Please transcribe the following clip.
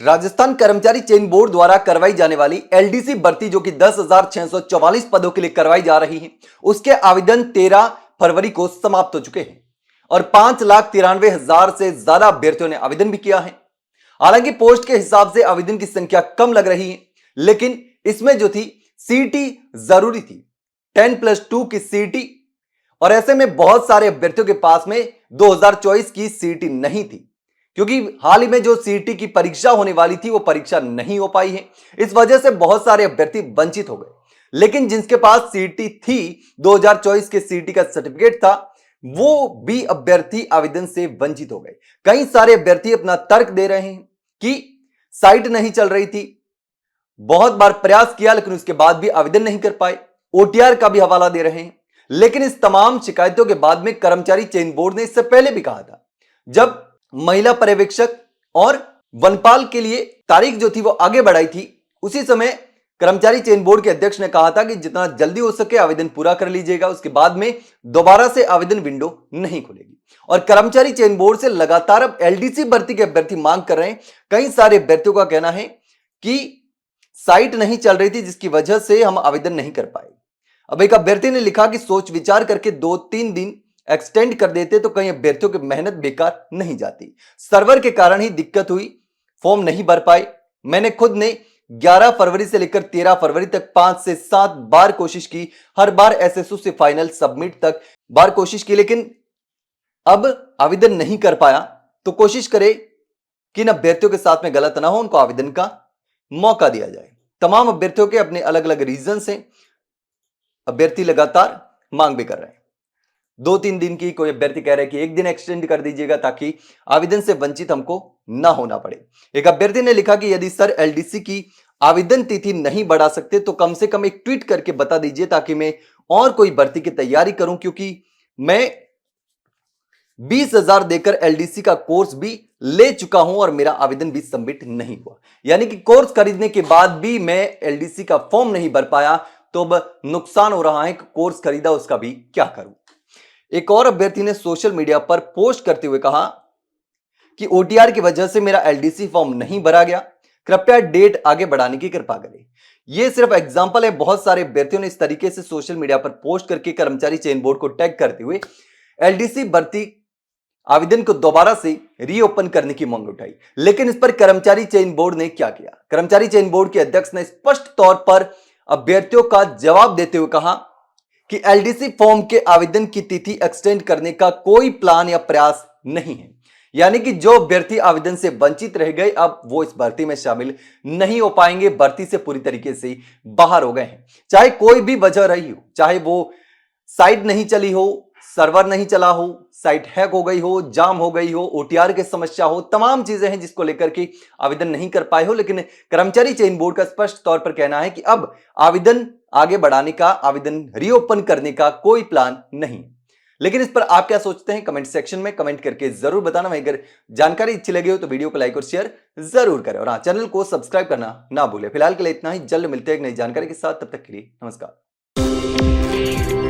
राजस्थान कर्मचारी चयन बोर्ड द्वारा करवाई जाने वाली एलडीसी भर्ती जो कि 10,644 पदों के लिए करवाई जा रही है, उसके आवेदन 13 फरवरी को समाप्त हो चुके हैं और 5,93,000 से ज्यादा अभ्यर्थियों ने आवेदन भी किया है। हालांकि पोस्ट के हिसाब से आवेदन की संख्या कम लग रही है, लेकिन इसमें जो थी सीटी जरूरी थी, 10+2 की सीटी, और ऐसे में बहुत सारे अभ्यर्थियों के पास में 2024 की सीटी नहीं थी, क्योंकि हाल ही में जो सीटी की परीक्षा होने वाली थी वो परीक्षा नहीं हो पाई है। इस वजह से बहुत सारे अभ्यर्थी वंचित हो गए। लेकिन जिनके पास सीटी थी, 2024 के सीटी का सर्टिफिकेट था, वो भी अभ्यर्थी आवेदन से वंचित हो गए। कई सारे अभ्यर्थी अपना तर्क दे रहे हैं कि साइट नहीं चल रही थी, बहुत बार प्रयास किया लेकिन उसके बाद भी आवेदन नहीं कर पाए। ओटीआर का भी हवाला दे रहे हैं। लेकिन इस तमाम शिकायतों के बाद में कर्मचारी चयन बोर्ड ने इससे पहले भी कहा था, जब महिला पर्यवेक्षक और वनपाल के लिए तारीख जो थी वो आगे बढ़ाई थी, उसी समय कर्मचारी चयन बोर्ड के अध्यक्ष ने कहा था कि जितना जल्दी हो सके आवेदन पूरा कर लीजिएगा, उसके बाद में दोबारा से आवेदन विंडो नहीं खुलेगी। और कर्मचारी चयन बोर्ड से लगातार अब एलडीसी भर्ती के अभ्यर्थी मांग कर रहे हैं। कई सारे अभ्यर्थियों का कहना है कि साइट नहीं चल रही थी जिसकी वजह से हम आवेदन नहीं कर पाए। अब एक अभ्यर्थी ने लिखा कि सोच विचार करके 2-3 दिन एक्सटेंड कर देते तो कई अभ्यर्थियों की मेहनत बेकार नहीं जाती। सर्वर के कारण ही दिक्कत हुई, फॉर्म नहीं भर पाए। मैंने खुद ने 11 फरवरी से लेकर 13 फरवरी तक 5 से 7 बार कोशिश की, हर बार एसएसओ से फाइनल सबमिट तक बार कोशिश की, लेकिन अब आवेदन नहीं कर पाया। तो कोशिश करे कि इन अभ्यर्थियों के साथ में गलत ना हो, उनको आवेदन का मौका दिया जाए। तमाम अभ्यर्थियों के अपने अलग अलग रीजन से अभ्यर्थी लगातार मांग भी कर रहे हैं। 2-3 दिन की, कोई अभ्यर्थी कह रहे हैं कि 1 दिन एक्सटेंड कर दीजिएगा ताकि आवेदन से वंचित हमको ना होना पड़े। एक अभ्यर्थी ने लिखा कि यदि सर एलडीसी की आवेदन तिथि नहीं बढ़ा सकते तो कम से कम एक ट्वीट करके बता दीजिए ताकि मैं और कोई भर्ती की तैयारी करूं, क्योंकि मैं 20,000 देकर एलडीसी का कोर्स भी ले चुका हूं और मेरा आवेदन भी सबमिट नहीं हुआ। यानी कि कोर्स खरीदने के बाद भी मैं एलडीसी का फॉर्म नहीं भर पाया, तो अब नुकसान हो रहा है कि कोर्स खरीदा उसका भी क्या करूं। एक और अभ्यर्थी ने सोशल मीडिया पर पोस्ट करते हुए कहा कि ओटीआर की वजह से मेरा एलडीसी फॉर्म नहीं भरा गया, कृपया डेट आगे बढ़ाने की कृपा करें। यह सिर्फ एग्जांपल है, बहुत सारे अभ्यर्थियों ने इस तरीके से सोशल मीडिया पर पोस्ट करके कर्मचारी चयन बोर्ड को टैग करते हुए एलडीसी भर्ती आवेदन को दोबारा से रीओपन करने की मांग उठाई। लेकिन इस पर कर्मचारी चयन बोर्ड ने क्या किया? कर्मचारी चयन बोर्ड के अध्यक्ष ने स्पष्ट तौर पर अभ्यर्थियों का जवाब देते हुए कहा कि एलडीसी फॉर्म के आवेदन की तिथि एक्सटेंड करने का कोई प्लान या प्रयास नहीं है। यानी कि जो अभ्यर्थी आवेदन से वंचित रह गए, अब वो इस भर्ती में शामिल नहीं हो पाएंगे, भर्ती से पूरी तरीके से बाहर हो गए हैं। चाहे कोई भी वजह रही हो, चाहे वो साइट नहीं चली हो, सर्वर नहीं चला हो, साइट हैक हो गई हो, जाम हो गई हो, ओटीआर की समस्या हो, तमाम चीजें हैं जिसको लेकर के आवेदन नहीं कर पाए हो। लेकिन कर्मचारी चयन बोर्ड का स्पष्ट तौर पर कहना है कि अब आवेदन आगे बढ़ाने का, आवेदन रीओपन करने का कोई प्लान नहीं। लेकिन इस पर आप क्या सोचते हैं? कमेंट सेक्शन में कमेंट करके जरूर बताना। वहीं अगर जानकारी अच्छी लगी हो तो वीडियो को लाइक और शेयर जरूर करें, और हाँ, चैनल को सब्सक्राइब करना ना भूलें। फिलहाल के लिए इतना ही, जल्द मिलते हैं एक नई जानकारी के साथ, तब तक के लिए नमस्कार।